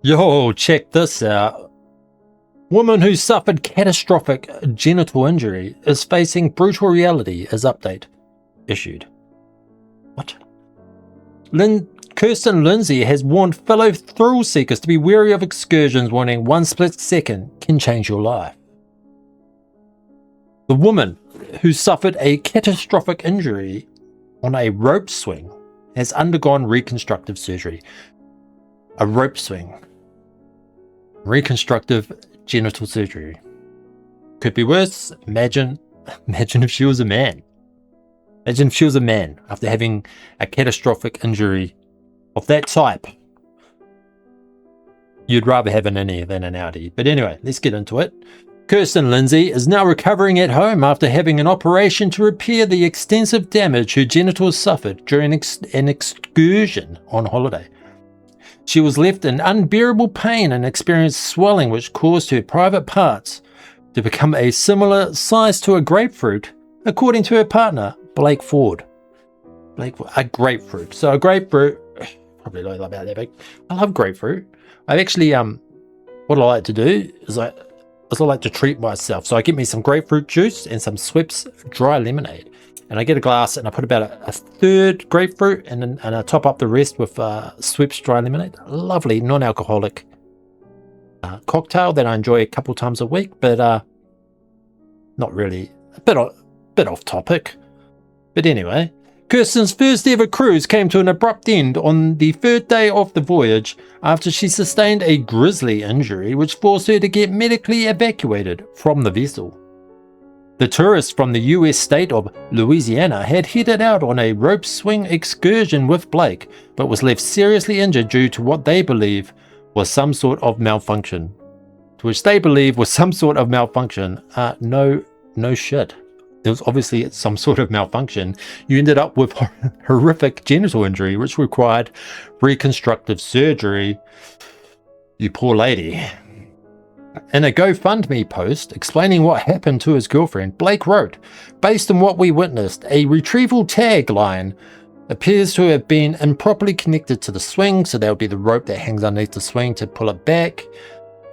Yo, check this out. Woman who suffered catastrophic genital injury is facing brutal reality as update issued. What? Kirsten Lindsay has warned fellow thrill seekers to be wary of excursions, warning one split second can change your life. The woman who suffered a catastrophic injury on a rope swing has undergone reconstructive surgery. A rope swing. Reconstructive genital surgery. Could be worse. Imagine if she was a man. Imagine if she was a man after having a catastrophic injury of that type. You'd rather have an innie than an outie. But anyway, let's get into it. Kirsten Lindsay is now recovering at home after having an operation to repair the extensive damage her genitals suffered during an excursion on holiday. She was left in unbearable pain and experienced swelling which caused her private parts to become a similar size to a grapefruit, according to her partner, Blake Ford. A grapefruit. So a grapefruit, probably not about that big. I love grapefruit. I actually, what I like to do is I like to treat myself. So I get me some grapefruit juice and some Schweppes dry lemonade. And I get a glass and I put about a third grapefruit and I top up the rest with Schweppes dry lemonade. Lovely non-alcoholic cocktail that I enjoy a couple times a week, but not really, a bit off topic. But anyway, Kirsten's first ever cruise came to an abrupt end on the third day of the voyage after she sustained a grisly injury which forced her to get medically evacuated from the vessel. The tourist from the US state of Louisiana had headed out on a rope swing excursion with Blake, but was left seriously injured due to what they believe was some sort of malfunction. No shit. There was obviously some sort of malfunction. You ended up with horrific genital injury, which required reconstructive surgery. You poor lady. In a GoFundMe post explaining what happened to his girlfriend, Blake wrote, "Based on what we witnessed, a retrieval tagline appears to have been improperly connected to the swing," so that would be the rope that hangs underneath the swing to pull it back.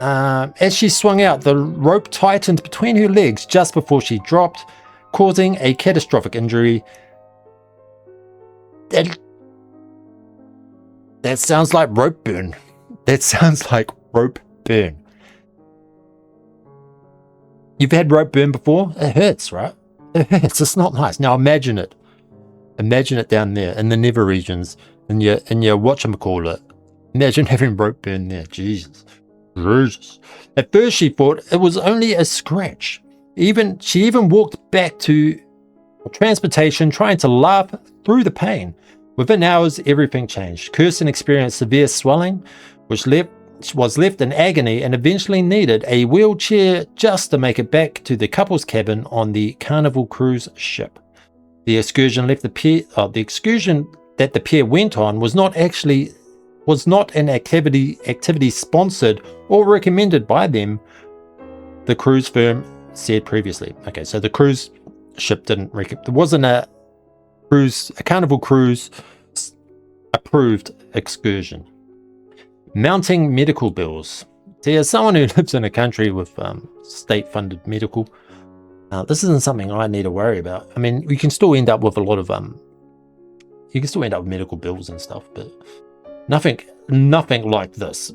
As she swung out, the rope tightened between her legs just before she dropped, causing a catastrophic injury. That sounds like rope burn. You've had rope burn before? It hurts, right? It hurts. It's not nice. Now imagine it. Imagine it down there in the nether regions, in your whatchamacallit. Imagine having rope burn there. Jesus. At first she thought it was only a scratch. She even walked back to transportation trying to laugh through the pain. Within hours, everything changed. Kirsten experienced severe swelling, which was left in agony and eventually needed a wheelchair just to make it back to the couple's cabin on the Carnival cruise ship. The excursion that the pair went on was not an activity sponsored or recommended by them, the cruise firm said previously. Okay, so the cruise ship there wasn't a Carnival cruise approved excursion. Mounting medical bills. See, as someone who lives in a country with state-funded medical, this isn't something I need to worry about. I mean, you can still end up with a lot of medical bills and stuff, but nothing like this.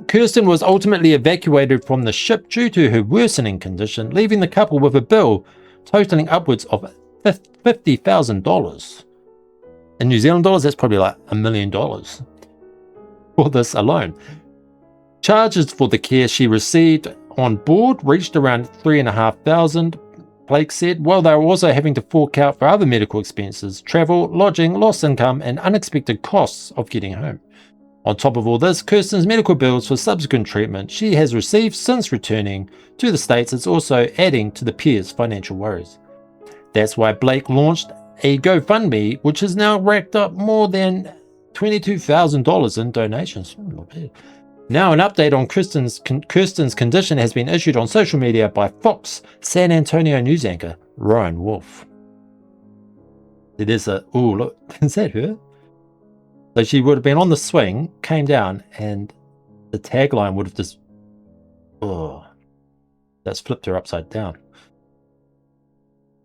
Kirsten was ultimately evacuated from the ship due to her worsening condition, leaving the couple with a bill totaling upwards of $50,000. In New Zealand dollars, that's probably like $1 million for this alone. Charges for the care she received on board reached around $3,500, Blake said, while they were also having to fork out for other medical expenses, travel, lodging, lost income, and unexpected costs of getting home. On top of all this, Kirsten's medical bills for subsequent treatment she has received since returning to the States is also adding to the pair's financial worries. That's why Blake launched a GoFundMe, which has now racked up more than $22,000 in donations. Now an update on Kirsten's condition has been issued on social media by Fox San Antonio news anchor Ryan Wolf. There's look, is that her? So she would have been on the swing, came down, and the tagline would have just, oh, that's flipped her upside down.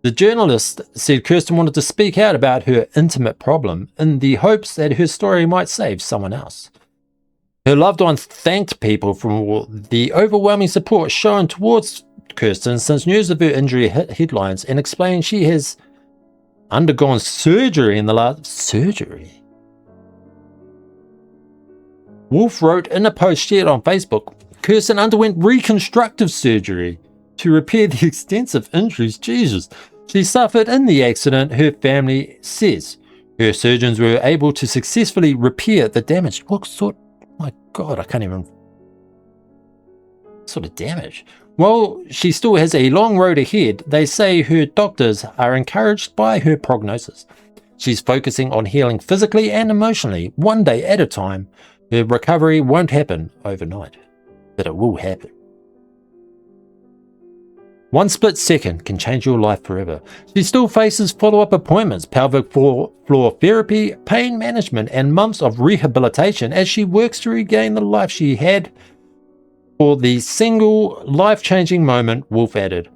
The journalist said Kirsten wanted to speak out about her intimate problem in the hopes that her story might save someone else. Her loved ones thanked people for the overwhelming support shown towards Kirsten since news of her injury hit headlines, and explained she has undergone surgery in the last... Surgery? Wolf wrote in a post shared on Facebook, Kirsten underwent reconstructive surgery to repair the extensive injuries, Jesus, she suffered in the accident, her family says. Her surgeons were able to successfully repair the damage. What sort... My God, I can't even... sort of damage? While she still has a long road ahead, they say her doctors are encouraged by her prognosis. She's focusing on healing physically and emotionally, one day at a time. Her recovery won't happen overnight, but it will happen. One split second can change your life forever. She still faces follow-up appointments, pelvic floor therapy, pain management, and months of rehabilitation as she works to regain the life she had for the single life-changing moment, Wolf added.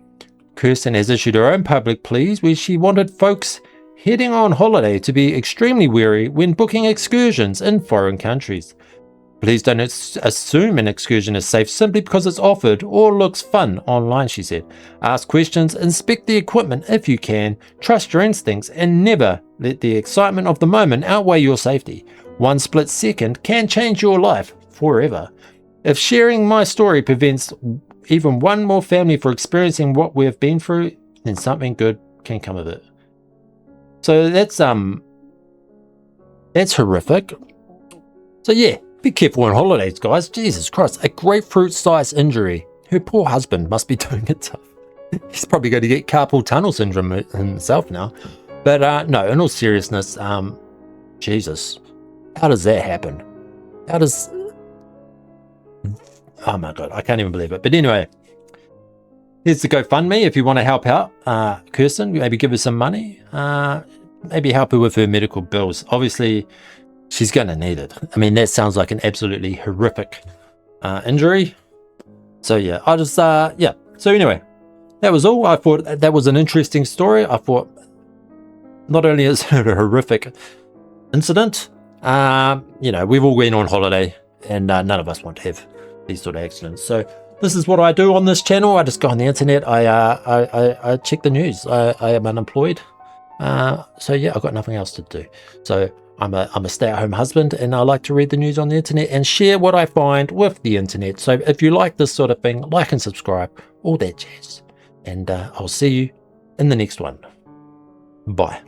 Kirsten has issued her own public pleas where she wanted folks heading on holiday to be extremely wary when booking excursions in foreign countries. Please don't assume an excursion is safe simply because it's offered or looks fun online, she said. Ask questions, inspect the equipment if you can, trust your instincts, and never let the excitement of the moment outweigh your safety. One split second can change your life forever. If sharing my story prevents even one more family from experiencing what we've been through, then something good can come of it. So that's horrific. So yeah, be careful on holidays, guys. Jesus Christ, a grapefruit-sized injury. Her poor husband must be doing it tough. He's probably going to get carpal tunnel syndrome himself now. But no, in all seriousness, Jesus, how does that happen? How does... Oh my God, I can't even believe it. But anyway, here's the GoFundMe if you want to help out Kirsten. Maybe give her some money. Maybe help her with her medical bills. Obviously, she's going to need it. I mean, that sounds like an absolutely horrific injury. So yeah, I just, yeah. So anyway, that was all. I thought that was an interesting story. I thought not only is it a horrific incident, you know, we've all been on holiday and none of us want to have these sort of accidents. So this is what I do on this channel. I just go on the internet. I check the news. I am unemployed. So yeah, I've got nothing else to do. So I'm a stay-at-home husband, and I like to read the news on the internet and share what I find with the internet. So if you like this sort of thing, like and subscribe, all that jazz. And I'll see you in the next one. Bye.